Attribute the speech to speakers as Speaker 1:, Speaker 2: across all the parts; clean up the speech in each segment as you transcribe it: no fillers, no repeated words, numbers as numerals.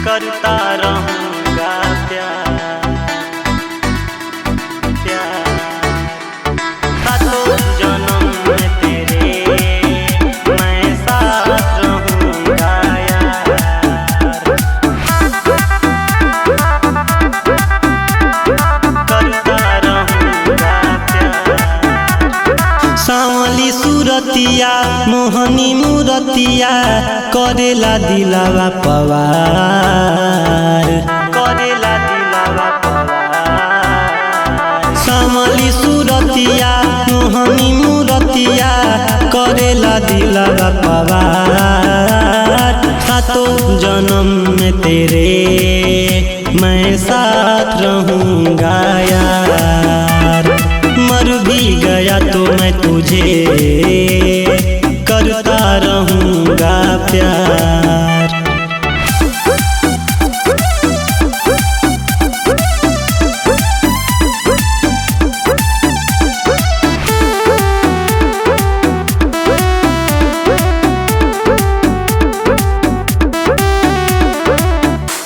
Speaker 1: करता रहूँगा प्यार प्यार सातों जन्म में तेरे मैं साथ रहूँगा यार। करता रहूँगा प्यार सांवली सूरतिया मोहनी मूरतिया करेला दिलावा पवार करेला दिलावा पवार। सांवली सूरतिया मोहनी मूरतिया करेला दिलावा पवार। सातों जन्म में तेरे मैं साथ रहूँगा यार। मर भी गया तो मैं तुझे करता रहूँगा प्यार।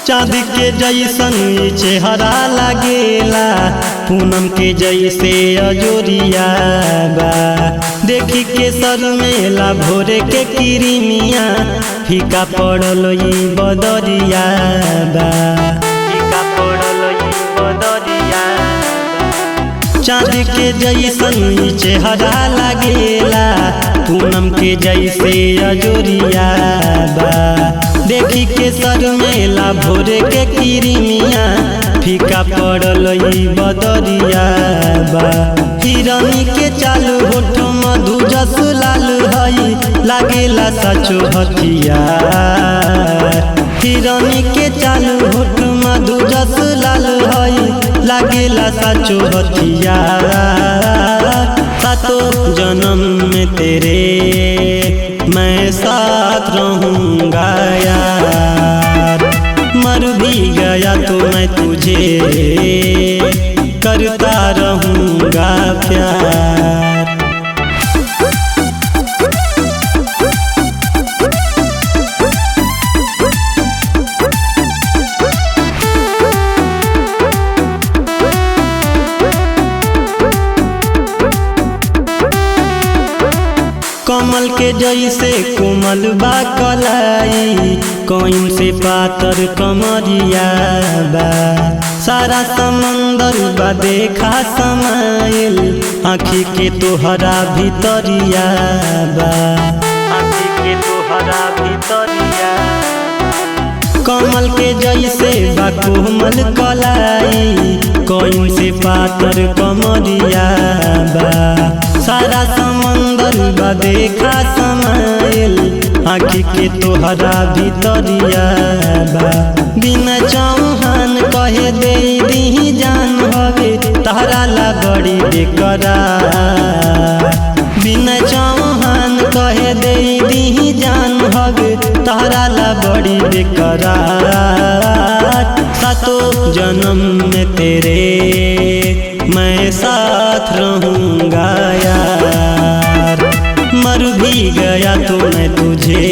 Speaker 1: चाँद के जैसन चेहरा लागेला पूनम के जैसे अजोरिया बा। देखी के सर मेला भोरे के किरमिया फीका पड़ल ई बदरिया बा। फीका पड़ल ई बदरिया बा। चाँद के जैसन चेहरा लागेला पूनम के जैसे अजोरिया बा। देखी के सर मेला भोरे के किरमिया फीका पड़ल ई बदरिया बा। हिरनी के चालू होठ मधु जस लाल हई लागेला सचो हथियार। हिरनी के चालू होठ मधु जस लाल हई लागेला सचो हथियार। सातों जन्म में तेरे मैं साथ रहूँगा यार। मर भी गया तो मैं तुझे करता रहूँगा प्यार। कमल के जैसे कोमल बा कलाई कोइन से पातर कमरिया बा। सारा समंदर बा देखा समाइल आँखी के तोहरा भीतरिया बा। आँखी के तोहरा भीतरिया कमल के जैसे बा कोमल कलाई कोइन से पातर कमरिया बा। सारा समंदर बा देखा समाइल आँखी के तोहरा भीतरिया बा। बिना चौहान कहे दे दी जान हवे तहरा ला बड़ी बेकरार। बिना चौहान कहे दे दी जान हवे तहरा ला बड़ी बेकरार। सातों जन्म में तेरे मैं साथ रहूँगा यार। मर भी गया तो मैं तुझे